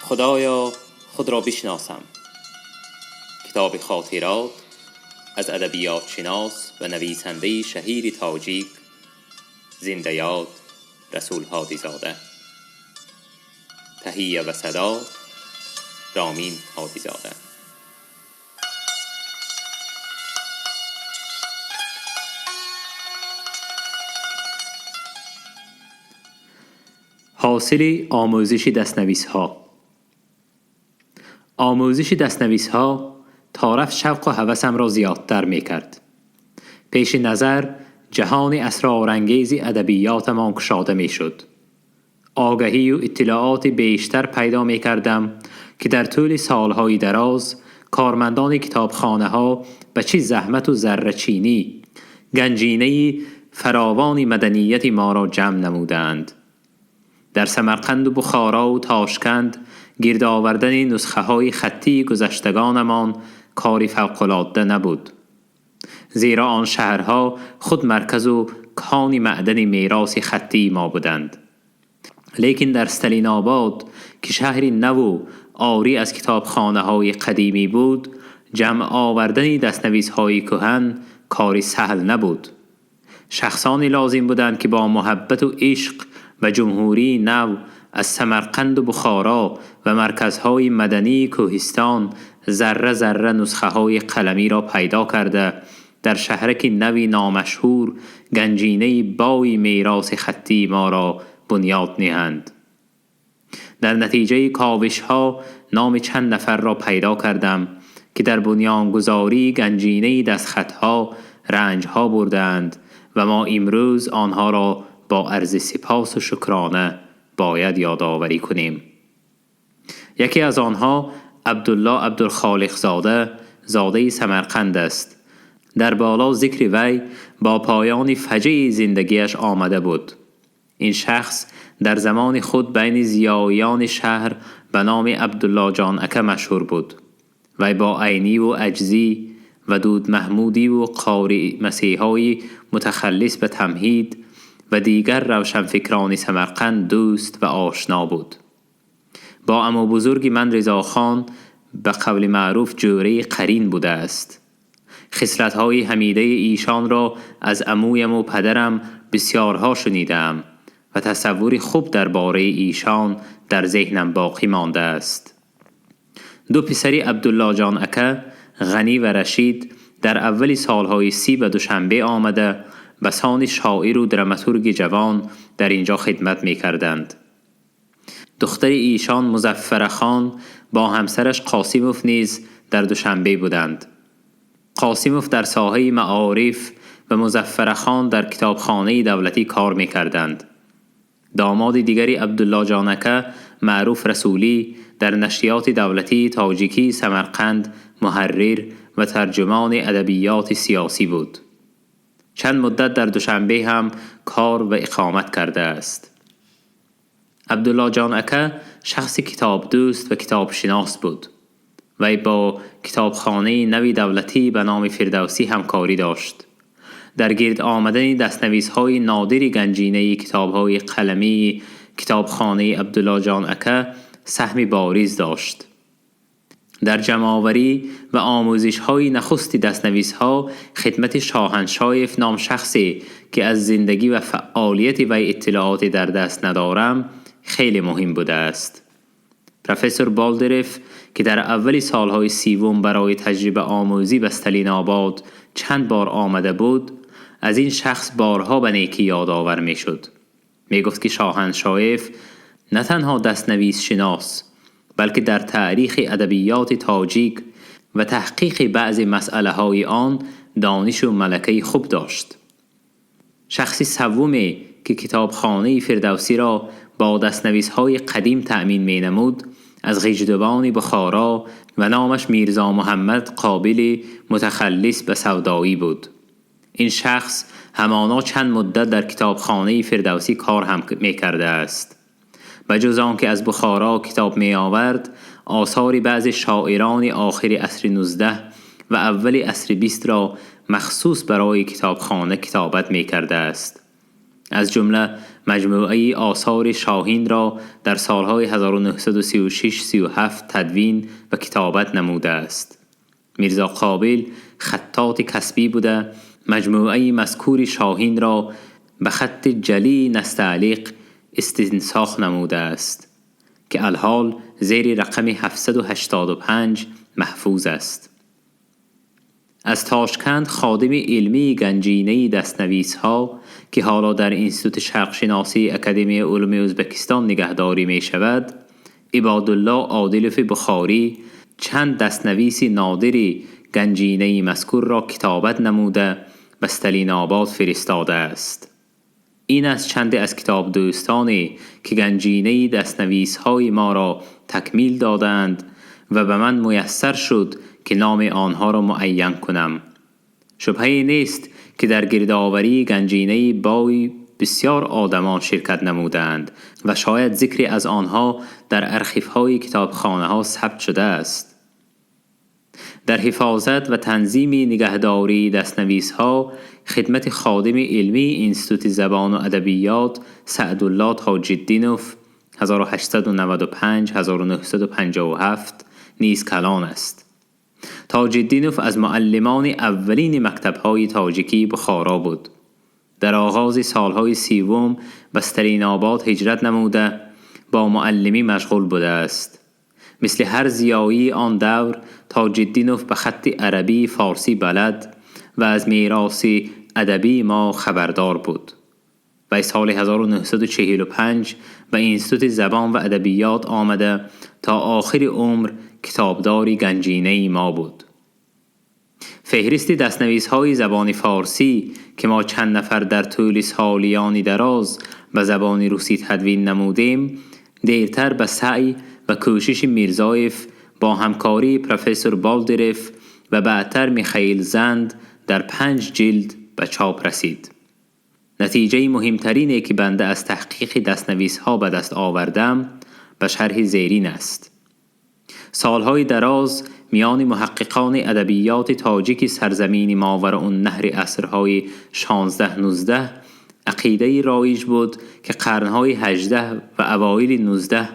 خدایا خود را بشناسم. کتاب خاطرات از ادبیات شناس و نویسنده شهیر تاجیک زنده یاد رسول هادی زاده. تهیه و صدا رامین هادی زاده. حاصل آموزش دست‌نویس‌ها. آموزش دست‌نویس‌ها طرف شوق و هوسم را زیادتر می کرد. پیش نظر جهان اسرارانگیز ادبیاتمان گشاده می شد. آگاهی و اطلاعات بیشتر پیدا می کردم که در طول سالهای دراز کارمندان کتابخانه ها به چه زحمت و ذره‌چینی گنجینه فراوان مدنیت ما را جمع نمودند. در سمرقند و بخارا و تاشکند گرد آوردن نسخه های خطی گذشتگانمان کاری فوق‌العاده نبود، زیرا آن شهرها خود مرکز و کان معدن میراث خطی ما بودند. لیکن در استالین آباد که شهری نو عاری از کتابخانه های قدیمی بود، جمع آوردن دست‌نویس های کهن کاری سهل نبود. شخصانی لازم بودند که با محبت و عشق و جمهوری نو از سمرقند و بخارا و مرکزهای مدنی کوهستان ذره ذره نسخه های قلمی را پیدا کرده در شهرک نوی نامشهور گنجینه بای میراث خطی ما را بنیاد نهند. در نتیجه کاوش ها نام چند نفر را پیدا کردم که در بنیانگذاری گنجینه دستخط ها رنج ها بردند و ما امروز آنها را با عرض سپاس و شکرانه باید یادآوری کنیم. یکی از آنها عبدالله عبدالخالق زاده سمرقند است. در بالا ذکر وی با پایان فجیع زندگیش آمده بود. این شخص در زمان خود بین ضیاییان شهر به نام عبدالله جان اکه مشهور بود. وی با عینی و عجزی و دود محمودی و قاری مسیحایی متخلص به تمهید و دیگر روشنفکران سمرقند دوست و آشنا بود. با عمو بزرگ من رضاخان به قول معروف جوره قرین بوده است. خصلت‌های حمیده ایشان را از عمویم و پدرم بسیارها شنیدم و تصوری خوب درباره ایشان در ذهنم باقی مانده است. دو پسری عبدالله جان اکه، غنی و رشید، در اول سالهای 30 به دوشنبه آمده به سان شاعر و دراماتورگ جوان در اینجا خدمت می کردند. دختر ایشان مظفره خان با همسرش قاسموف نیز در دوشنبه بودند. قاسموف در ساحه معارف و مظفره خان در کتابخانه دولتی کار می کردند. داماد دیگری عبدالله جان اکه معروف رسولی در نشریات دولتی تاجیکی سمرقند محرر و ترجمان ادبیات سیاسی بود. چند مدت در دوشنبه هم کار و اقامت کرده است. عبدالله جان اکه شخص کتاب دوست و کتاب شناس بود. وی با کتابخانه نوی دولتی به نام فردوسی همکاری داشت. در گرد آمدن دست‌نویس های نادر گنجینه کتاب های قلمی کتابخانه عبدالله جان اکه سهمی بارز داشت. در جمع‌آوری و آموزش های نخست دست‌نویس ها خدمت شاهنشاه نام شخصی که از زندگی و فعالیت وی اطلاعات در دست ندارم خیلی مهم بوده است. پروفسور بالدرف که در اول سالهای 30 برای تجربه آموزی به استالین آباد چند بار آمده بود، از این شخص بارها به نیکی یادآور می شد. می گفت که شاهنشاه نه تنها دست‌نویس شناس بلکه در تاریخ ادبیات تاجیک و تحقیق بعضی مسئله های آن دانش و ملکه خوب داشت. شخصی سومی که کتابخانه فردوسی را با دست‌نویس های قدیم تأمین می نمود از غیجدوان بخارا و نامش میرزا محمد قابل متخلص به سودایی بود. این شخص همانا چند مدت در کتابخانه فردوسی کار هم می کرده است. و جز آن که از بخارا کتاب می آورد، آثار بعض شاعران آخر عصر 19 و اول عصر 20 را مخصوص برای کتابخانه کتابت می کرده است. از جمله مجموعه آثار شاهین را در سالهای 1936-37 تدوین و کتابت نموده است. میرزا قابل خطاط کسبی بوده مجموعه مذکور شاهین را به خط جلی نستعلیق استنساخ نموده است که الحال زیر رقم 785 محفوظ است. از تاشکند خادم علمی گنجینه دستنویس ها که حالا در انستیتوت شرقشناسی اکادمی علوم ازبکستان نگهداری می شود، عبادالله عادلوف بخاری چند دستنویس نادری گنجینه مذکور را کتابت نموده به استالین آباد فرستاده است. این از چند از کتاب دوستانی که گنجینه دستنویس های ما را تکمیل دادند و به من میسر شد که نام آنها را معین کنم. شبهه نیست که در گردآوری گنجینه بای بسیار آدمان شرکت نمودند و شاید ذکری از آنها در ارخیف های کتابخانه ها ثبت شده است. در حفاظت و تنظیم نگهداری دستنویس ها خدمت خادم علمی انستیتوت زبان و ادبیات سعدالله تاج‌الدینوف 1895-1957 نیز کلان است. تاج‌الدینوف از معلمان اولین مکتب‌های تاجیکی بخارا بود. در آغاز سالهای 30 به استالین آباد هجرت نموده با معلمی مشغول بوده است. مثل هر ضیایی آن دور تاج‌الدینوف به خط عربی فارسی بلد و از میراث ادبی ما خبردار بود. و سال 1945 به انستیتوت زبان و ادبیات آمده تا آخر عمر کتابداری گنجینه ما بود. فهرست دستنویس های زبان فارسی که ما چند نفر در طول سالیانی دراز به زبان روسی تدوین نمودیم، دیرتر به سعی و کوشش میرزایف با همکاری پروفسور بالدرف و بعدتر میخائیل زند در 5 جلد به چاپ رسید. نتیجه مهمترینی که بنده از تحقیق دستنویس ها به دست آوردم به شرح زیرین است. سالهای دراز میان محققان ادبیات تاجیک سرزمین ماوراءالنهر عصرهای 16-19 عقیده رایج بود که قرنهای 18 و اوایل 19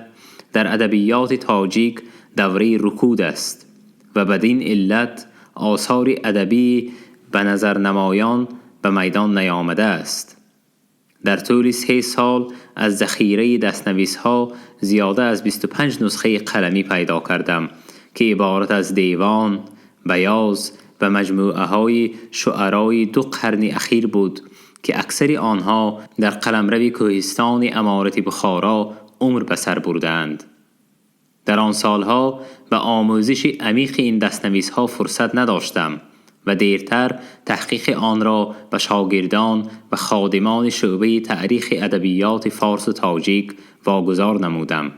در ادبیات تاجیک دوره رکود است و بدین علت آثار ادبی به نظر نمایان به میدان نیامده است. در طول 3 سال از ذخیره دستنویس ها زیاده از 25 نسخه قلمی پیدا کردم که عبارت از دیوان، بیاض و مجموعه های شعرای 2 قرن اخیر بود که اکثر آنها در قلمرو کوهستان امارت بخارا عمر به سر بردند. در آن سالها به آموزش عمیق این دستنویس ها فرصت نداشتم و دیرتر تحقیق آن را به شاگردان و خادمان شعبه تاریخ ادبیات فارس و تاجیک واگذار نمودم.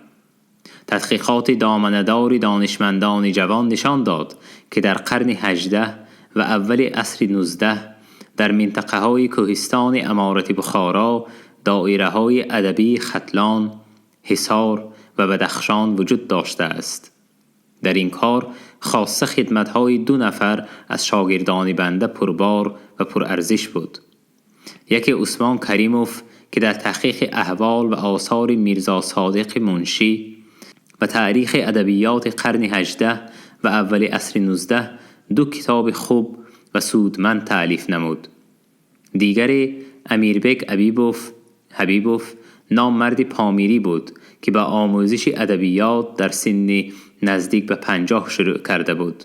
تحقیقات دامنه‌دار دانشمندان جوان نشان داد که در قرن 18 و اول عصر 19 در منطقه های کوهستان امارت بخارا دایره های ادبی ختلان، حصار و بدخشان وجود داشته است. در این کار خاصه خدمت‌های 2 نفر از شاگردان بنده پربار و پرارزش بود. یکی عثمان کریموف که در تحقیق احوال و آثار میرزا صادق منشی و تاریخ ادبیات قرن 18 و اول عصر 19 2 کتاب خوب و سودمند تألیف نمود. دیگری امیربک حبیبوف نامرد پامیری بود که به آموزش ادبیات در سن نزدیک به 50 شروع کرده بود.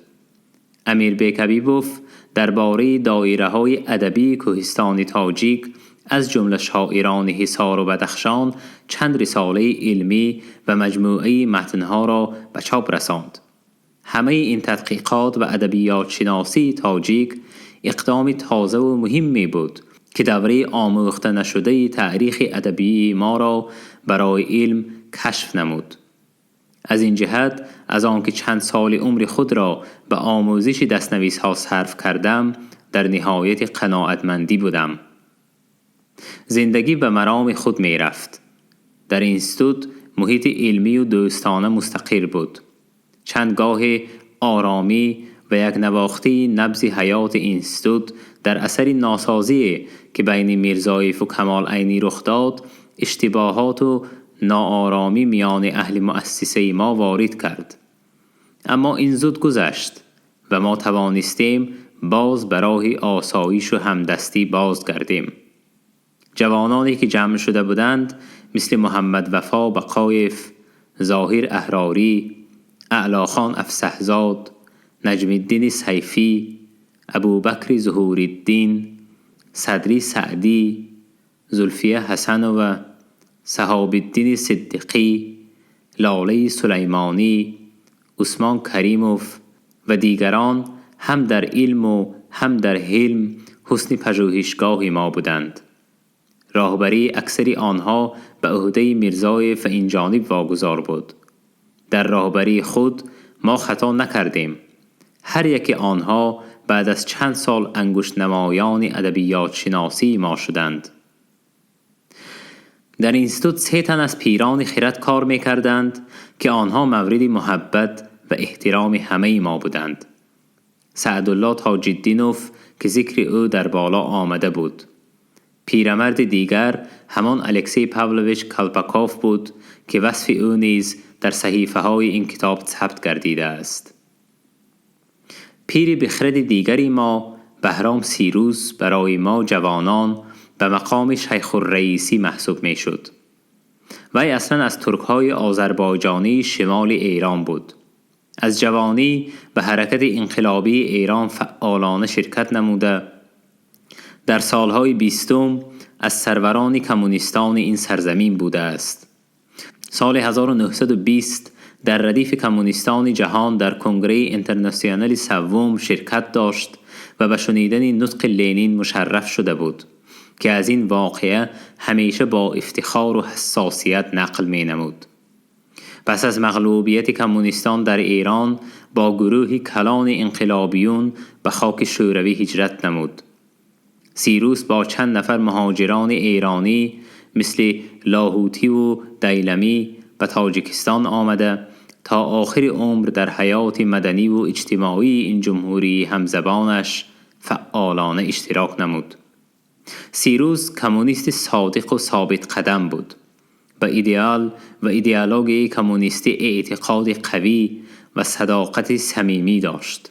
امیربک حبیبوف درباره دایره‌های ادبی کوهستان تاجیک از جمله شاعران حصار و بدخشان چند رساله علمی و مجموعه متنها را به چاپ رساند. همه این تحقیقات و ادبیات شناسی تاجیک اقدام تازه و مهمی بود که دوره آموخته نشده تاریخ ادبی ما را برای علم کشف نمود. از این جهت از آنکه چند سال عمر خود را به آموزش دستنویس ها صرف کردم در نهایت قناعتمندی بودم. زندگی به مرام خود می رفت. در انستیتوت محیط علمی و دوستانه مستقر بود. چند گاه آرامی و یک نواختی نبض حیات اینستیتوت در اثر ناسازی که بین میرزایف و کمال عینی رخ داد، اشتباهات و ناآرامی میان اهل مؤسسه ما وارد کرد. اما این زود گذشت و ما توانستیم باز برای آسایش و همدستی بازگردیم. جوانانی که جمع شده بودند مثل محمد وفا بقایف، ظاهر احراری، اعلی خان افسحزاد، نجم الدین سیفی، ابوبکر ظهورالدین، صدری سعدی، زلفیه حسن و صحاب الدین صدیقی، لاله سلیمانی، عثمان کریموف و دیگران هم در علم و هم در حلم حسن پژوهشگاه ما بودند. راهبری اکثر آنها به عهده میرزایف و این جانب واگذار بود. در راهبری خود ما خطا نکردیم. هر یک آنها بعد از چند سال انگشت نمایان ادبیات شناسی ما شدند. در اینستیتوت 3 تن از پیران خرد کار می کردند که آنها مورد محبت و احترام همه ما بودند. سعدالله تاج‌الدینوف که ذکر او در بالا آمده بود. پیرمرد دیگر همان الکسی پاولویچ کالپاکوف بود که وصف او نیز در صحیفه های این کتاب ثبت گردیده است. پیر بخرد دیگری ما بهرام سیروس برای ما جوانان به مقام شیخ الرئیسی محسوب می شد. وی اصلا از ترک‌های آذربایجانی شمال ایران بود. از جوانی به حرکت انقلابی ایران فعالانه شرکت نموده، در سالهای 20 از سروران کمونیستان این سرزمین بوده است. سال 1920 در ردیف کمونیستان جهان در کنگره اینترناسیونال سوم شرکت داشت و به شنیدن نطق لنین مشرف شده بود که از این واقعه همیشه با افتخار و حساسیت نقل می نمود. پس از مغلوبیت کمونیستان در ایران با گروهی کلان انقلابیون به خاک شوروی هجرت نمود. سیروس با چند نفر مهاجران ایرانی مثل لاهوتی و دیلمی به تاجیکستان آمده تا آخر عمر در حیات مدنی و اجتماعی این جمهوری همزبانش فعالانه اشتراک نمود. سیروس کمونیست صادق و ثابت قدم بود. به ایدئال و ایدئولوژی کمونیستی اعتقاد قوی و صداقت صمیمی داشت.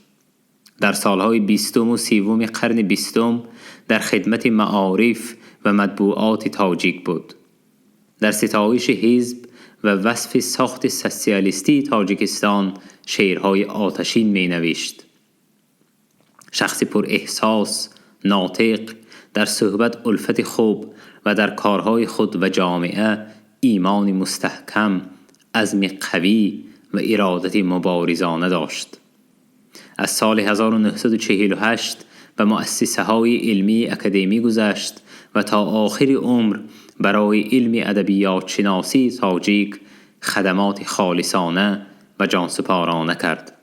در سالهای 20 و 30 قرن 20 در خدمت معارف و مطبوعات تاجیک بود. در ستایش حزب و وصف ساخت سوسیالیستی تاجیکستان شعرهای آتشین می نوشت. شخص پر احساس، ناطق، در صحبت الفت خوب و در کارهای خود و جامعه ایمان مستحکم، عزم قوی و ارادت مبارزانه داشت. از سال 1948 به مؤسسه های علمی اکادمی گذشت و تا آخر عمر برای علم ادبیات شناسی تاجیک خدمات خالصانه و جانسپارانه کرد.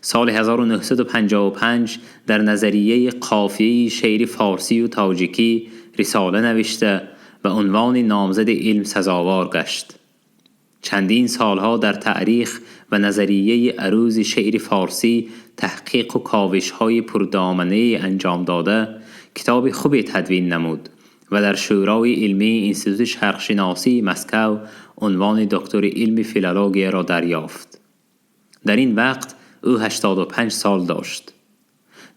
سال 1955 در نظریه قافیه شعر فارسی و تاجیکی رساله نوشته و عنوان نامزد علم سزاوار گشت. چندین سالها در تاریخ و نظریه عروض شعر فارسی تحقیق و کاوش‌های پردامنه انجام داده، کتاب خوبی تدوین نمود و در شورای علمی انستیتوت شرقشناسی مسکو عنوان دکتر علم فیلولوژی را دریافت. در این وقت او 85 سال داشت.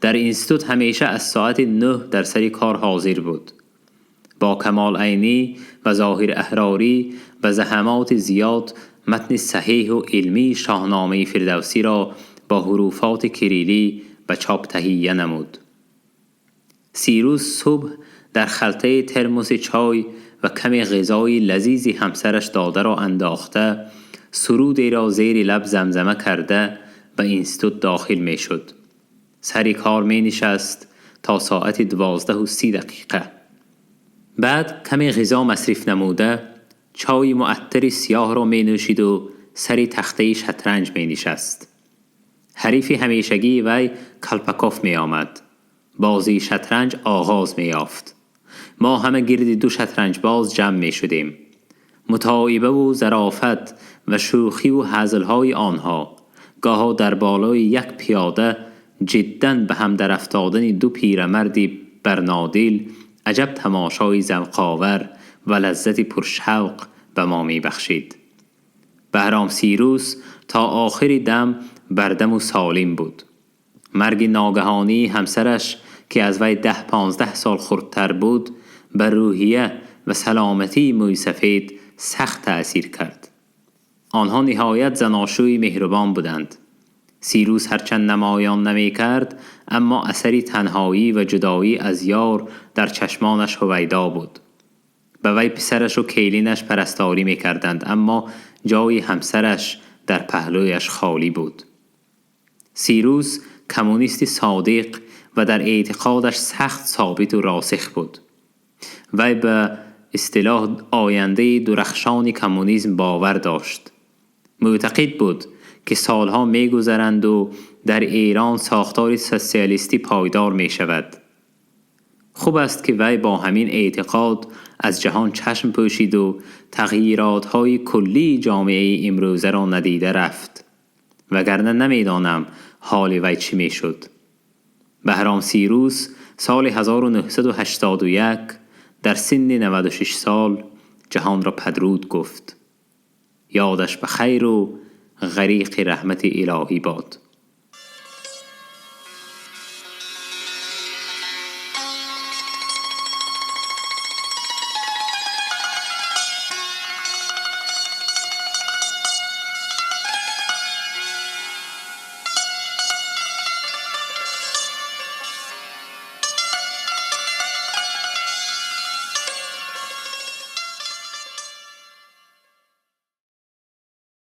در انستیتوت همیشه از ساعت 9 در سر کار حاضر بود. با کمال عینی و ظاهر احراری و زحمات زیاد متن صحیح و علمی شاهنامه فردوسی را با حروفات کریلی به چاپ تهیه نمود. سیروس صبح در خلطه ترموس چای و کمی غذای لذیذی همسرش داده را انداخته، سرودی را زیر لب زمزمه کرده به اینستیتوت داخل می شد. سر کار می نشست تا ساعت 12:30. بعد کمی غذا مصرف نموده چای معطر سیاه را می نوشید و سر تخته شطرنج می نشست. حریف همیشگی وی کالپاکوف می آمد. بازی شطرنج آغاز می یافت. ما همه گرد 2 شطرنج باز جمع می شدیم. متاعبه و ظرافت و شوخی و هزلهای آنها، گاها در بالای یک پیاده جداً به هم در افتادن دو پیرمردی برنادیل عجب تماشای ذوق‌آور و لذت پرشوق به ما می بخشید. بهرام سیروس تا آخر دم بردم و سالم بود. مرگ ناگهانی همسرش که از وی 10-15 سال خردتر بود بر روحیه و سلامتی موی سفید سخت تأثیر کرد. آنها نهایت زناشوی مهربان بودند. سیروس هرچند نمایان نمی کرد اما اثری تنهایی و جدایی از یار در چشمانش هویدا بود. به وی پسرش و کیلینش پرستاری می کردند اما جای همسرش در پهلویش خالی بود. سیروس کمونیستی صادق و در اعتقادش سخت ثابت و راسخ بود. وی به اصطلاح آینده درخشان کمونیسم باور داشت. معتقد بود که سالها می گذرند و در ایران ساختار سوسیالیستی پایدار می شود. خوب است که وی با همین اعتقاد از جهان چشم پوشید و تغییرات‌های کلی جامعه امروزه را ندیده رفت. وگرنه نمیدانم حال وی چی می شد. بهرام سیروس سال 1981 در سن 96 سال جهان را پدرود گفت. یادش بخیر و غریق رحمت الهی باد.